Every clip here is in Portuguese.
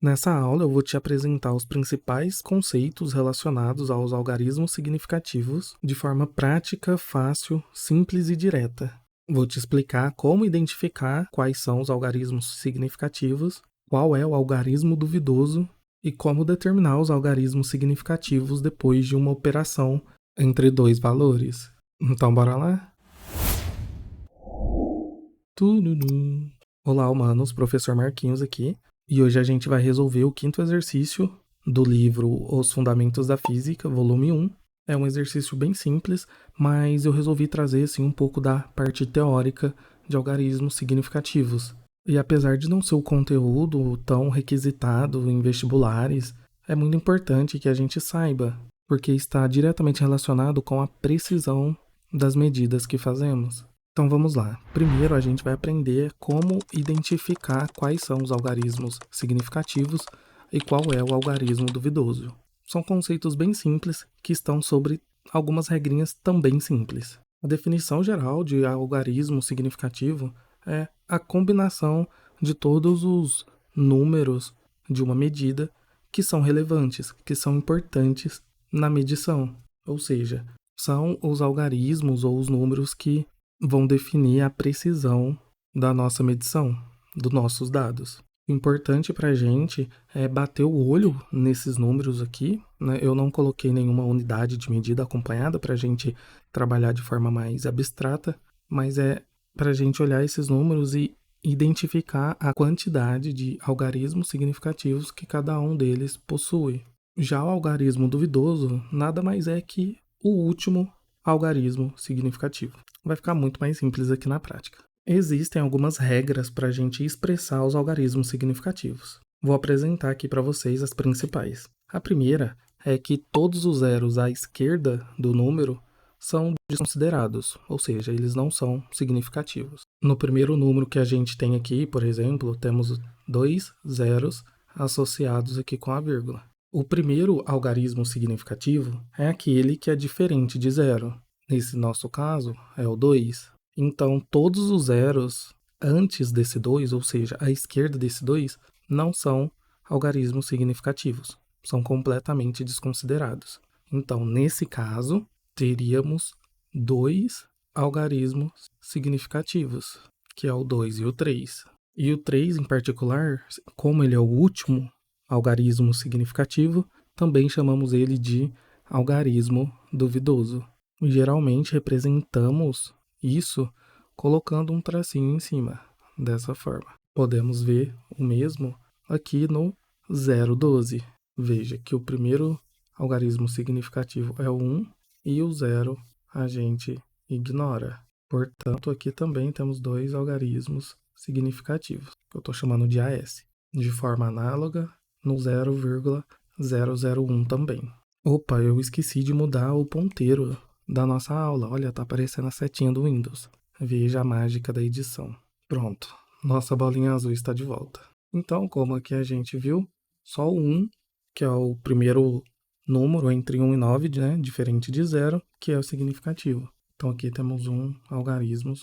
Nessa aula, eu vou te apresentar os principais conceitos relacionados aos algarismos significativos de forma prática, fácil, simples e direta. Vou te explicar como identificar quais são os algarismos significativos, qual é o algarismo duvidoso e como determinar os algarismos significativos depois de uma operação entre dois valores. Então, bora lá? Tudum. Olá, humanos, professor Marquinhos aqui. E hoje a gente vai resolver o quinto exercício do livro Os Fundamentos da Física, volume 1. É um exercício bem simples, mas eu resolvi trazer assim, um pouco da parte teórica de algarismos significativos. E apesar de não ser o conteúdo tão requisitado em vestibulares, é muito importante que a gente saiba, porque está diretamente relacionado com a precisão das medidas que fazemos. Então vamos lá. Primeiro a gente vai aprender como identificar quais são os algarismos significativos e qual é o algarismo duvidoso. São conceitos bem simples que estão sobre algumas regrinhas também simples. A definição geral de algarismo significativo é a combinação de todos os números de uma medida que são relevantes, que são importantes na medição. Ou seja, são os algarismos ou os números que vão definir a precisão da nossa medição, dos nossos dados. O importante para a gente é bater o olho nesses números aqui, né? Eu não coloquei nenhuma unidade de medida acompanhada para a gente trabalhar de forma mais abstrata, mas é para a gente olhar esses números e identificar a quantidade de algarismos significativos que cada um deles possui. Já o algarismo duvidoso nada mais é que o último algarismo significativo. Vai ficar muito mais simples aqui na prática. Existem algumas regras para a gente expressar os algarismos significativos. Vou apresentar aqui para vocês as principais. A primeira é que todos os zeros à esquerda do número são desconsiderados, ou seja, eles não são significativos. No primeiro número que a gente tem aqui, por exemplo, temos 2 zeros associados aqui com a vírgula. O primeiro algarismo significativo é aquele que é diferente de zero. Nesse nosso caso, é o 2. Então, todos os zeros antes desse 2, ou seja, à esquerda desse 2, não são algarismos significativos. São completamente desconsiderados. Então, nesse caso, teríamos 2 algarismos significativos, que é o 2 e o 3. E o 3, em particular, como ele é o último algarismo significativo, também chamamos ele de algarismo duvidoso. Geralmente representamos isso colocando um tracinho em cima, dessa forma. Podemos ver o mesmo aqui no 0,12. Veja que o primeiro algarismo significativo é o 1 e o 0 a gente ignora. Portanto, aqui também temos 2 algarismos significativos, que eu estou chamando de AS. De forma análoga, no 0,001 também. Opa, eu esqueci de mudar o ponteiro da nossa aula. Olha, tá aparecendo a setinha do Windows. Veja a mágica da edição. Pronto, nossa bolinha azul está de volta. Então, como aqui a gente viu, só o 1, que é o primeiro número entre 1 e 9, né, diferente de 0, que é o significativo. Então aqui temos um algarismo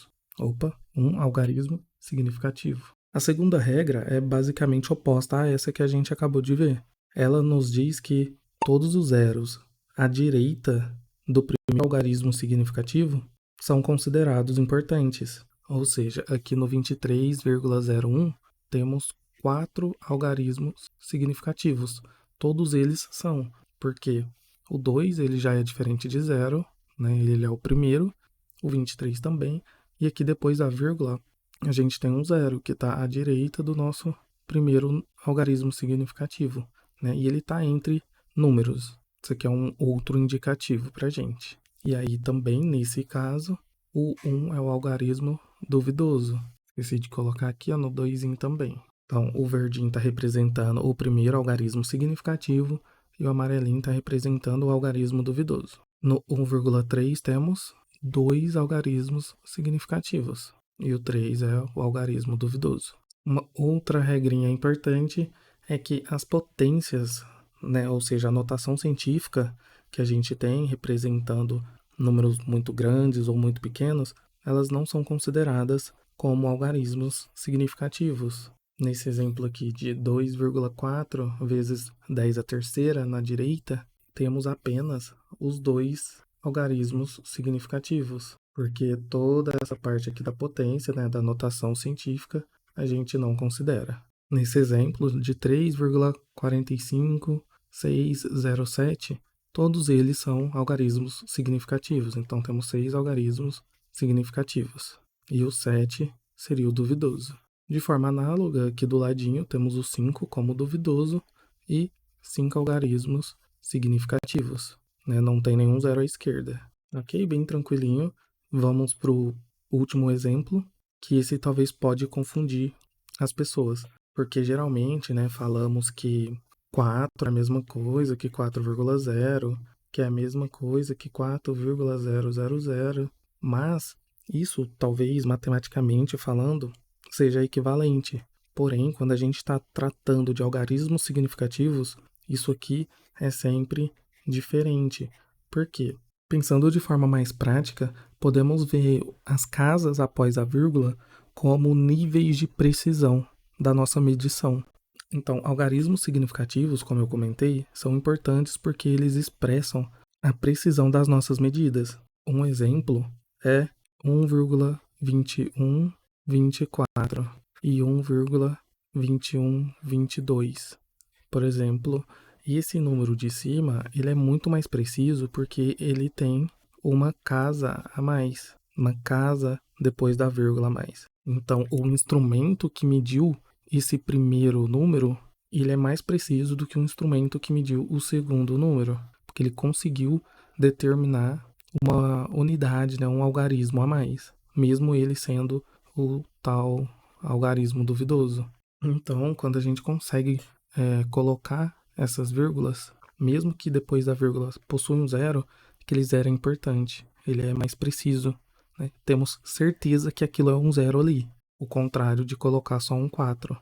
significativo. A segunda regra é basicamente oposta a essa que a gente acabou de ver. Ela nos diz que todos os zeros à direita do primeiro algarismo significativo são considerados importantes. Ou seja, aqui no 23,01 temos 4 algarismos significativos. Todos eles são, porque o 2 ele já é diferente de 0, né? Ele é o primeiro, o 23 também, e aqui depois da vírgula a gente tem um 0, que está à direita do nosso primeiro algarismo significativo, né? E ele está entre números. Isso aqui é um outro indicativo para a gente. E aí também, nesse caso, o 1 é o algarismo duvidoso. Esqueci de colocar aqui no 2 também. Então, o verdinho está representando o primeiro algarismo significativo e o amarelinho está representando o algarismo duvidoso. No 1,3 temos 2 algarismos significativos e o 3 é o algarismo duvidoso. Uma outra regrinha importante é que as potências, né, ou seja, a notação científica que a gente tem representando números muito grandes ou muito pequenos, elas não são consideradas como algarismos significativos. Nesse exemplo aqui de 2,4 vezes 10 à terceira na direita, temos apenas os dois algarismos significativos, porque toda essa parte aqui da potência, né, da notação científica, a gente não considera. Nesse exemplo de 3,45607, todos eles são algarismos significativos, então temos 6 algarismos significativos, e o 7 seria o duvidoso. De forma análoga, aqui do ladinho temos o 5 como duvidoso e 5 algarismos significativos, né? Não tem nenhum zero à esquerda. Ok? Bem tranquilinho. Vamos para o último exemplo, que esse talvez pode confundir as pessoas, porque geralmente, né, falamos que 4 é a mesma coisa que 4,0, que é a mesma coisa que 4,000, mas isso talvez matematicamente falando seja equivalente. Porém, quando a gente está tratando de algarismos significativos, isso aqui é sempre diferente. Por quê? Pensando de forma mais prática, podemos ver as casas após a vírgula como níveis de precisão da nossa medição. Então, algarismos significativos, como eu comentei, são importantes porque eles expressam a precisão das nossas medidas. Um exemplo é 1,2124 e 1,2122, por exemplo. E esse número de cima, ele é muito mais preciso porque ele tem uma casa a mais, uma casa depois da vírgula a mais. Então, o instrumento que mediu esse primeiro número, ele é mais preciso do que o instrumento que mediu o segundo número, porque ele conseguiu determinar uma unidade, né, um algarismo a mais, mesmo ele sendo o tal algarismo duvidoso. Então, quando a gente consegue colocar essas vírgulas, mesmo que depois da vírgula possua um zero, aquele zero é importante, ele é mais preciso, né? Temos certeza que aquilo é um zero ali, o contrário de colocar só um 4,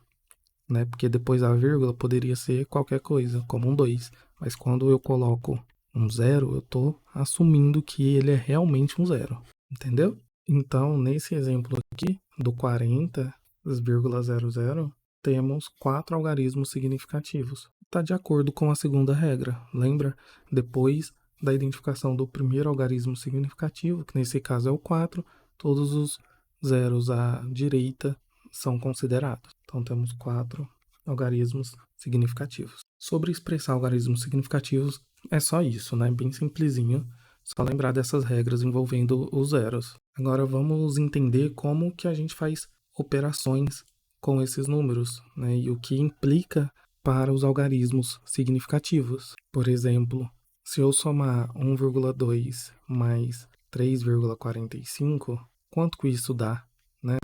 né? Porque depois da vírgula poderia ser qualquer coisa, como um 2, mas quando eu coloco um zero, eu estou assumindo que ele é realmente um zero, entendeu? Então, nesse exemplo aqui, do 40,00, temos 4 algarismos significativos. Está de acordo com a segunda regra, lembra? Depois da identificação do primeiro algarismo significativo, que nesse caso é o 4, todos os zeros à direita são considerados. Então, temos 4 algarismos significativos. Sobre expressar algarismos significativos, é só isso, né? Bem simplesinho. Só lembrar dessas regras envolvendo os zeros. Agora vamos entender como que a gente faz operações com esses números, né? E o que implica para os algarismos significativos. Por exemplo, se eu somar 1,2 mais 3,45, quanto que isso dá, né?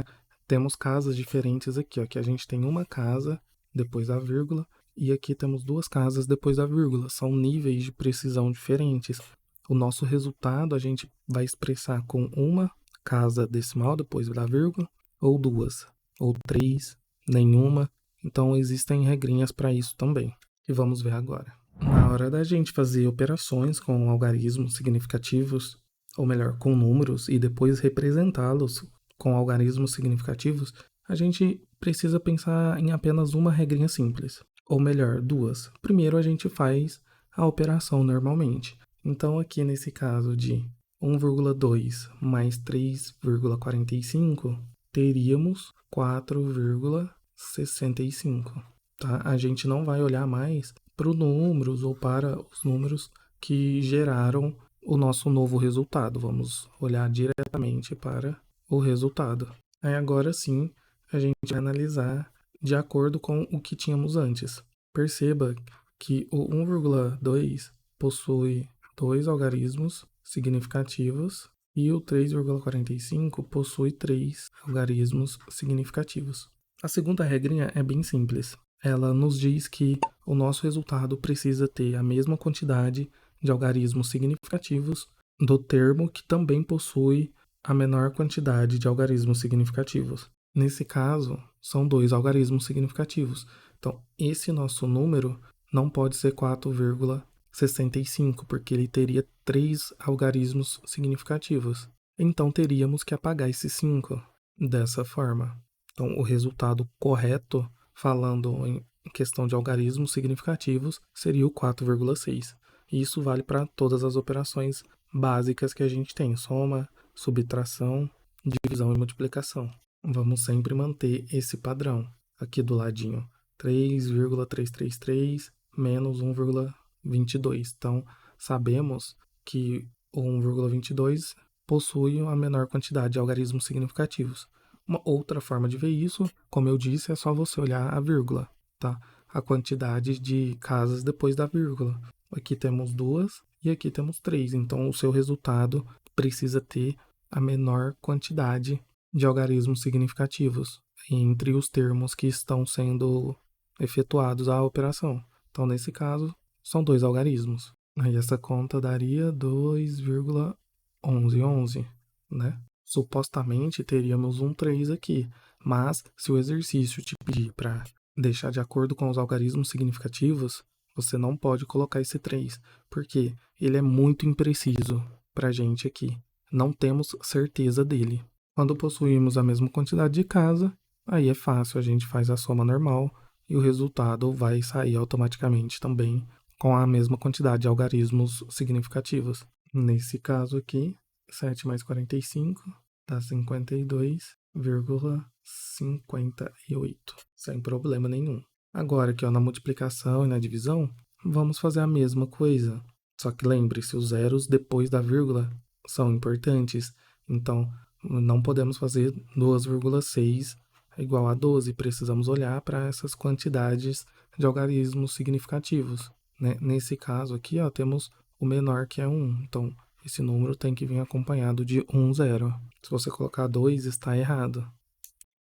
Temos casas diferentes aqui, ó, que a gente tem uma casa depois da vírgula e aqui temos duas casas depois da vírgula. São níveis de precisão diferentes. O nosso resultado a gente vai expressar com uma casa decimal depois da vírgula, ou duas, ou três, nenhuma. Então existem regrinhas para isso também, que vamos ver agora. Na hora da gente fazer operações com algarismos significativos, ou melhor, com números, e depois representá-los com algarismos significativos, a gente precisa pensar em apenas uma regrinha simples, ou melhor, duas. Primeiro a gente faz a operação normalmente. Então aqui nesse caso de 1,2 mais 3,45, teríamos 4,65. Tá? A gente não vai olhar mais para os números ou para os números que geraram o nosso novo resultado. Vamos olhar diretamente para o resultado. Aí agora sim, a gente vai analisar de acordo com o que tínhamos antes. Perceba que o 1,2 possui dois algarismos significativos e o 3,45 possui 3 algarismos significativos. A segunda regrinha é bem simples. Ela nos diz que o nosso resultado precisa ter a mesma quantidade de algarismos significativos do termo que também possui a menor quantidade de algarismos significativos. Nesse caso, são 2 algarismos significativos. Então, esse nosso número não pode ser 4,65, porque ele teria 3 algarismos significativos. Então, teríamos que apagar esse 5 dessa forma. Então, o resultado correto falando em questão de algarismos significativos, seria o 4,6. Isso vale para todas as operações básicas que a gente tem: soma, subtração, divisão e multiplicação. Vamos sempre manter esse padrão aqui do ladinho: 3,333 menos 1,22. Então, sabemos que o 1,22 possui a menor quantidade de algarismos significativos. Uma outra forma de ver isso, como eu disse, é só você olhar a vírgula, tá? A quantidade de casas depois da vírgula. Aqui temos 2 e aqui temos 3. Então, o seu resultado precisa ter a menor quantidade de algarismos significativos entre os termos que estão sendo efetuados a operação. Então, nesse caso, são 2 algarismos. Aí essa conta daria 2,1111, né? Supostamente teríamos um 3 aqui, mas se o exercício te pedir para deixar de acordo com os algarismos significativos, você não pode colocar esse 3, porque ele é muito impreciso para a gente aqui. Não temos certeza dele. Quando possuímos a mesma quantidade de casa, aí é fácil, a gente faz a soma normal e o resultado vai sair automaticamente também com a mesma quantidade de algarismos significativos. Nesse caso aqui, 7 mais 45 dá 52,58, sem problema nenhum. Agora aqui, na multiplicação e na divisão, vamos fazer a mesma coisa. Só que lembre-se, os zeros depois da vírgula são importantes. Então, não podemos fazer 2,6 igual a 12. Precisamos olhar para essas quantidades de algarismos significativos, né? Nesse caso aqui, temos o menor, que é 1. Então, esse número tem que vir acompanhado de 1 zero. Se você colocar 2, está errado.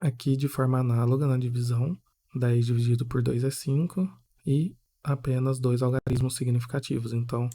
Aqui, de forma análoga na divisão, 10 dividido por 2 é 5 e apenas 2 algarismos significativos. Então,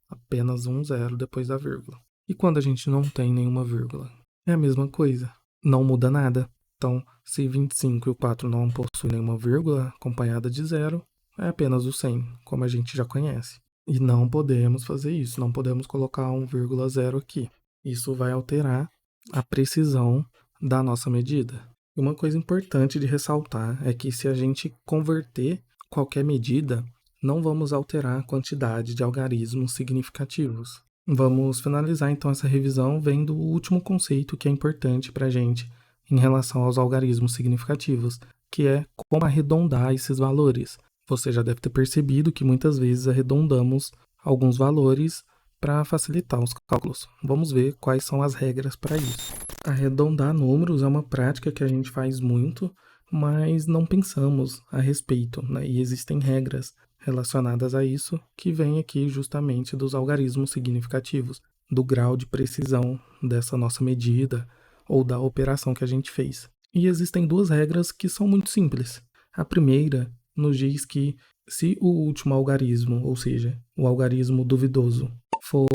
apenas 1 zero depois da vírgula. E quando a gente não tem nenhuma vírgula? É a mesma coisa. Não muda nada. Então, se 25 e o 4 não possuem nenhuma vírgula acompanhada de zero, é apenas o 100, como a gente já conhece. E não podemos fazer isso, não podemos colocar 1,0 aqui. Isso vai alterar a precisão da nossa medida. E uma coisa importante de ressaltar é que se a gente converter qualquer medida, não vamos alterar a quantidade de algarismos significativos. Vamos finalizar então essa revisão vendo o último conceito que é importante para a gente em relação aos algarismos significativos, que é como arredondar esses valores. Você já deve ter percebido que muitas vezes arredondamos alguns valores para facilitar os cálculos. Vamos ver quais são as regras para isso. Arredondar números é uma prática que a gente faz muito, mas não pensamos a respeito, né? E existem regras relacionadas a isso que vêm aqui justamente dos algarismos significativos, do grau de precisão dessa nossa medida ou da operação que a gente fez. E existem 2 regras que são muito simples. A primeira nos diz que se o último algarismo, ou seja, o algarismo duvidoso, for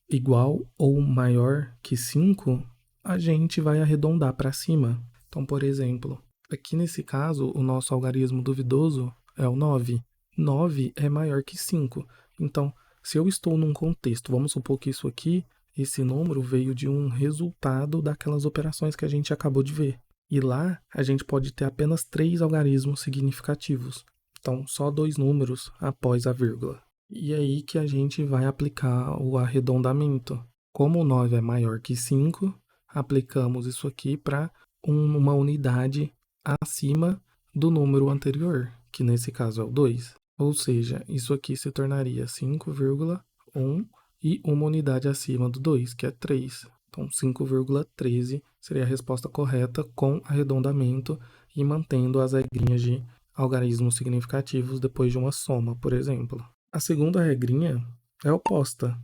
igual ou maior que 5, a gente vai arredondar para cima. Então, por exemplo, aqui nesse caso, o nosso algarismo duvidoso é o 9. 9 é maior que 5. Então, se eu estou num contexto, vamos supor que isso aqui, esse número veio de um resultado daquelas operações que a gente acabou de ver. E lá, a gente pode ter apenas 3 algarismos significativos. Então, só 2 números após a vírgula. E aí que a gente vai aplicar o arredondamento. Como o 9 é maior que 5, aplicamos isso aqui para uma unidade acima do número anterior, que nesse caso é o 2. Ou seja, isso aqui se tornaria 5,1 e uma unidade acima do 2, que é 3. Então, 5,13 seria a resposta correta com arredondamento e mantendo as regrinhas de algarismos significativos depois de uma soma, por exemplo. A segunda regrinha é oposta.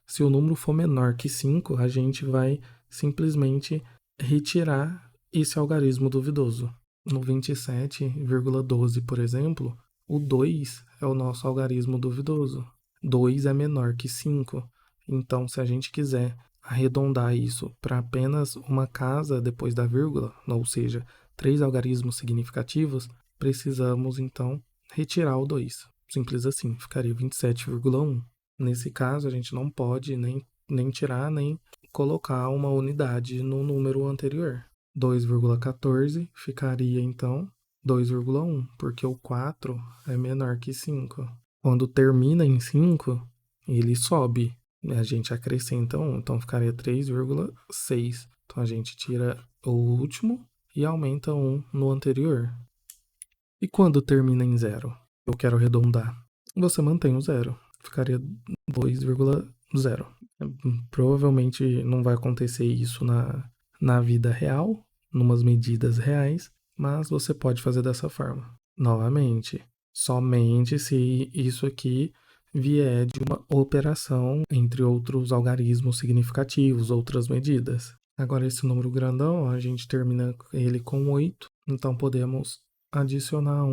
Se o número for menor que 5, a gente vai simplesmente retirar esse algarismo duvidoso. No 27,12, por exemplo, o 2 é o nosso algarismo duvidoso. 2 é menor que 5. Então, se a gente quiser arredondar isso para apenas uma casa depois da vírgula, ou seja, 3 algarismos significativos, precisamos então retirar o 2. Simples assim, ficaria 27,1. Nesse caso, a gente não pode nem tirar, nem colocar uma unidade no número anterior. 2,14 ficaria então 2,1, porque o 4 é menor que 5. Quando termina em 5, ele sobe. A gente acrescenta 1, então ficaria 3,6. Então a gente tira o último e aumenta 1 no anterior. E quando termina em 0? Eu quero arredondar. Você mantém o 0. Ficaria 2,0. Provavelmente não vai acontecer isso na vida real, numas medidas reais, mas você pode fazer dessa forma. Novamente, somente se isso aqui vier de uma operação entre outros algarismos significativos, outras medidas. Agora, esse número grandão, a gente termina ele com 8, então podemos adicionar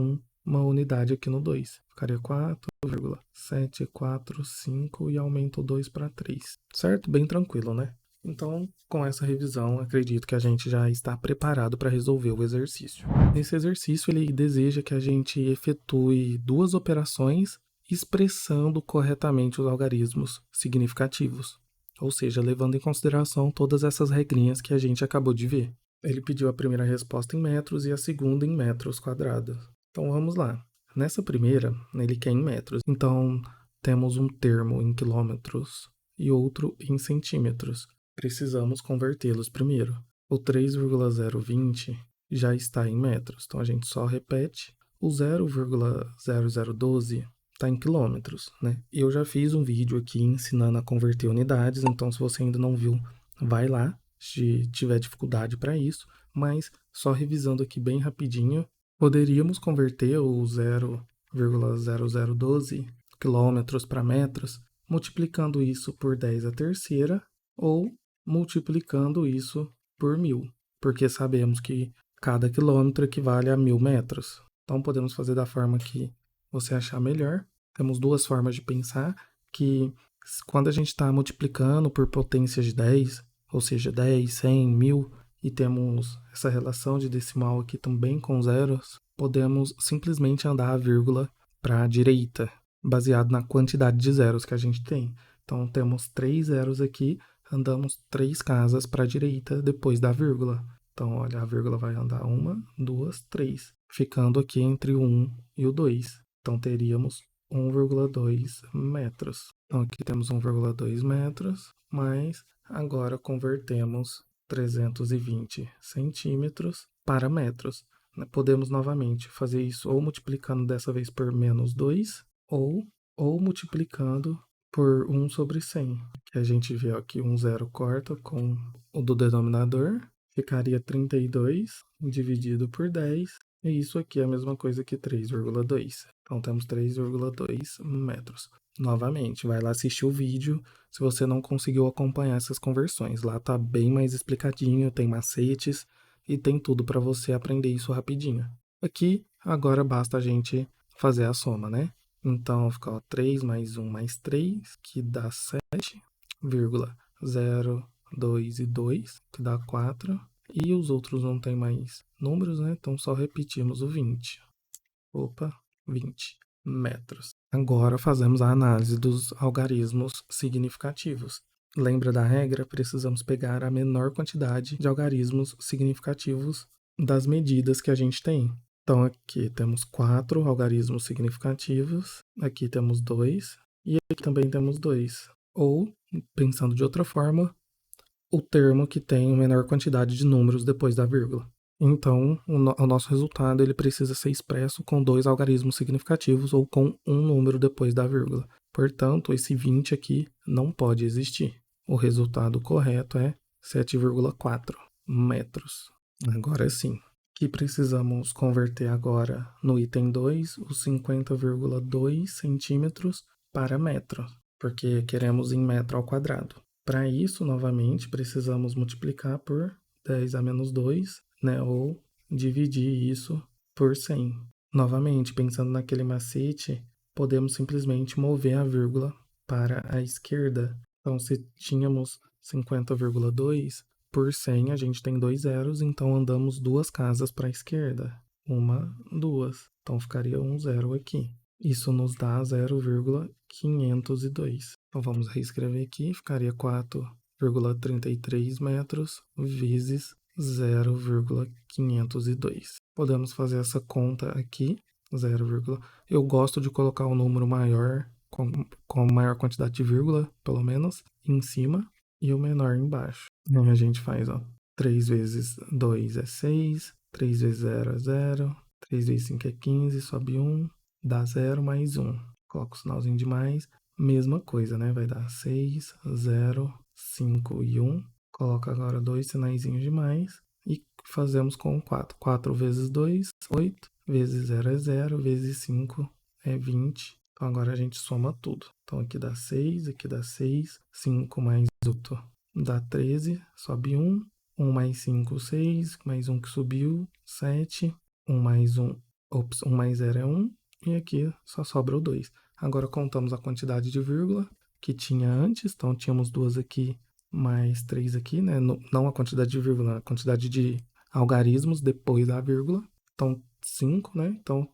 uma unidade aqui no 2. Ficaria 4,745 e aumenta o 2 para 3. Certo? Bem tranquilo, né? Então, com essa revisão, acredito que a gente já está preparado para resolver o exercício. Nesse exercício, ele deseja que a gente efetue duas operações expressando corretamente os algarismos significativos, ou seja, levando em consideração todas essas regrinhas que a gente acabou de ver. Ele pediu a primeira resposta em metros e a segunda em metros quadrados. Então vamos lá. Nessa primeira, ele quer em metros. Então temos um termo em quilômetros e outro em centímetros. Precisamos convertê-los primeiro. O 3,020 já está em metros, então a gente só repete. O 0,0012 está em quilômetros, né? Eu já fiz um vídeo aqui ensinando a converter unidades, então se você ainda não viu, vai lá, se tiver dificuldade para isso, mas só revisando aqui bem rapidinho, poderíamos converter o 0,0012 quilômetros para metros, multiplicando isso por 10 à terceira ou multiplicando isso por 1000, porque sabemos que cada quilômetro equivale a 1000 metros. Então podemos fazer da forma que você achar melhor. Temos duas formas de pensar, que quando a gente está multiplicando por potências de 10, ou seja, 10, 100, 1000, e temos essa relação de decimal aqui também com zeros, podemos simplesmente andar a vírgula para a direita, baseado na quantidade de zeros que a gente tem. Então temos 3 zeros aqui, andamos 3 casas para a direita depois da vírgula. Então, olha, a vírgula vai andar 1, 2, 3, ficando aqui entre o 1 e o 2. Então teríamos 1,2 metros. Então aqui temos 1,2 metros, mas agora convertemos 320 centímetros para metros. Podemos novamente fazer isso ou multiplicando dessa vez por menos 2 ou multiplicando por 1 sobre 100, que a gente vê aqui um zero corta com o do denominador, ficaria 32 dividido por 10, e isso aqui é a mesma coisa que 3,2. Então temos 3,2 metros. Novamente, vai lá assistir o vídeo se você não conseguiu acompanhar essas conversões. Lá tá bem mais explicadinho, tem macetes e tem tudo para você aprender isso rapidinho. Aqui, agora basta a gente fazer a soma, né? Então fica 3 mais 1 mais 3, que dá 7,0, 2 e 2, que dá 4. E os outros não tem mais números, né? Então só repetimos o 20. 20 metros. Agora fazemos a análise dos algarismos significativos. Lembra da regra? Precisamos pegar a menor quantidade de algarismos significativos das medidas que a gente tem. Então aqui temos 4 algarismos significativos, aqui temos 2 e aqui também temos 2. Ou, pensando de outra forma, o termo que tem a menor quantidade de números depois da vírgula. Então, o nosso resultado ele precisa ser expresso com 2 algarismos significativos ou com um número depois da vírgula. Portanto, esse 20 aqui não pode existir. O resultado correto é 7,4 metros. Agora sim, que precisamos converter agora no item 2 os 50,2 centímetros para metro, porque queremos em metro ao quadrado. Para isso, novamente, precisamos multiplicar por 10 a menos 2, né, ou dividir isso por 100. Novamente, pensando naquele macete, podemos simplesmente mover a vírgula para a esquerda. Então, se tínhamos 50,2, por 100 a gente tem 2 zeros, então andamos 2 casas para a esquerda. 1, 2. Então, ficaria um zero aqui. Isso nos dá 0,502. Então, vamos reescrever aqui, ficaria 4,33 metros vezes 0,502. Podemos fazer essa conta aqui, 0, eu gosto de colocar o número maior, com maior quantidade de vírgula, pelo menos, em cima, e o menor embaixo. E a gente faz, ó, 3 vezes 2 é 6, 3 vezes 0 é 0, 3 vezes 5 é 15, sobe 1, dá 0 mais 1. Coloca o sinalzinho de mais, mesma coisa, né? Vai dar 6, 0, 5 e 1. Coloca agora 2 sinaizinhos de mais e fazemos com 4. 4 vezes 2, 8, vezes 0 é 0, vezes 5 é 20. Então agora a gente soma tudo. Então aqui dá 6, 5 mais 8 dá 13, sobe 1. 1 mais 5, 6, mais 1 que subiu, 7. 1 mais 1, 1 mais 0 é 1. E aqui só sobra o 2. Agora contamos a quantidade de vírgula que tinha antes. Então tínhamos 2 aqui, mais 3 aqui, né? Não a quantidade de vírgula, a quantidade de algarismos depois da vírgula. Então 5, né? Então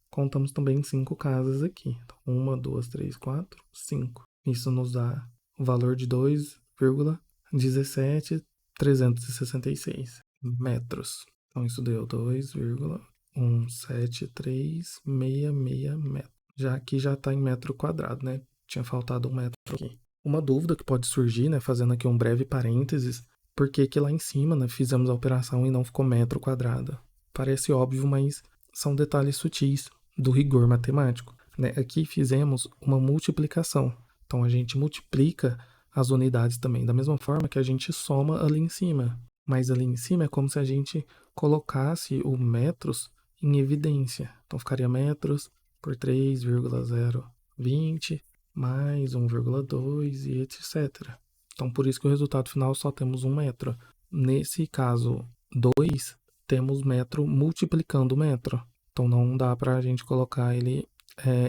contamos também 5 casas aqui. Então, 1, 2, 3, 4, 5. Isso nos dá o valor de 2,17,366 metros. Então isso deu 2,173666 metros. Já aqui já está em metro quadrado, né? Tinha faltado 1 metro aqui. Uma dúvida que pode surgir, né? Fazendo aqui um breve parênteses, por que que lá em cima, né, fizemos a operação e não ficou metro quadrado? Parece óbvio, mas são detalhes sutis do rigor matemático, né? Aqui fizemos uma multiplicação. Então a gente multiplica as unidades também, da mesma forma que a gente soma ali em cima. Mas ali em cima é como se a gente colocasse o metros em evidência. Então ficaria metros por 3,020 mais 1,2 e etc. Então por isso que o resultado final só temos 1 metro. Nesse caso 2, temos metro multiplicando metro. Então não dá para a gente colocar ele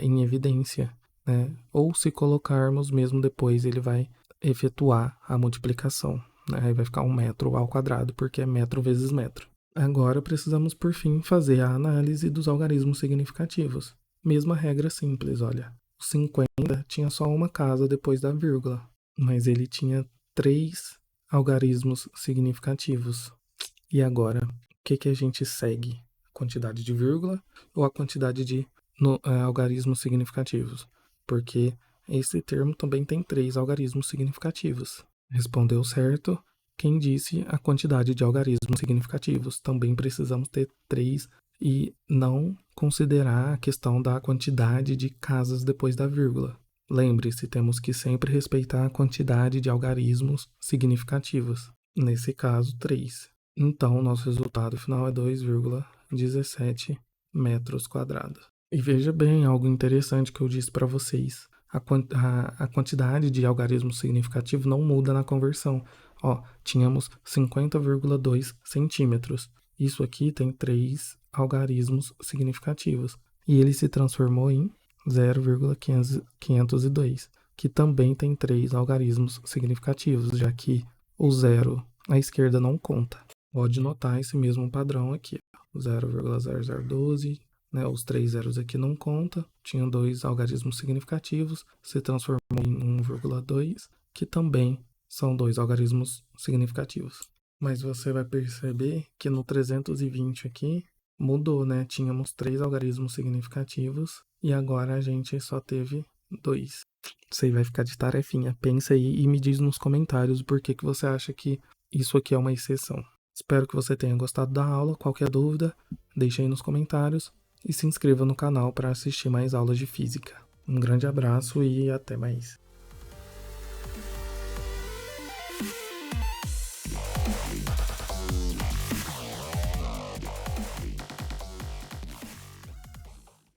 em evidência, né? Ou se colocarmos mesmo depois ele vai efetuar a multiplicação, né? Aí vai ficar 1 metro ao quadrado, porque é metro vezes metro. Agora precisamos, por fim, fazer a análise dos algarismos significativos. Mesma regra simples, olha. O 50 tinha só uma casa depois da vírgula, mas ele tinha 3 algarismos significativos. E agora, o que a gente segue? A quantidade de vírgula ou a quantidade de algarismos significativos? Porque esse termo também tem 3 algarismos significativos. Respondeu certo quem disse a quantidade de algarismos significativos. Também precisamos ter 3 e não considerar a questão da quantidade de casas depois da vírgula. Lembre-se, temos que sempre respeitar a quantidade de algarismos significativos. Nesse caso, 3. Então, nosso resultado final é 2,17 metros quadrados. E veja bem, algo interessante que eu disse para vocês. A quantidade de algarismo significativo não muda na conversão. Ó, tínhamos 50,2 centímetros. Isso aqui tem 3 algarismos significativos. E ele se transformou em 0,502, que também tem 3 algarismos significativos, já que o zero à esquerda não conta. Pode notar esse mesmo padrão aqui. 0,0012, né? Os 3 zeros aqui não conta. Tinha 2 algarismos significativos, se transformou em 1,2, que também são 2 algarismos significativos. Mas você vai perceber que no 320 aqui mudou, né? Tínhamos 3 algarismos significativos e agora a gente só teve 2. Isso aí vai ficar de tarefinha. Pensa aí e me diz nos comentários por que você acha que isso aqui é uma exceção. Espero que você tenha gostado da aula. Qualquer dúvida, deixe aí nos comentários e se inscreva no canal para assistir mais aulas de física. Um grande abraço e até mais.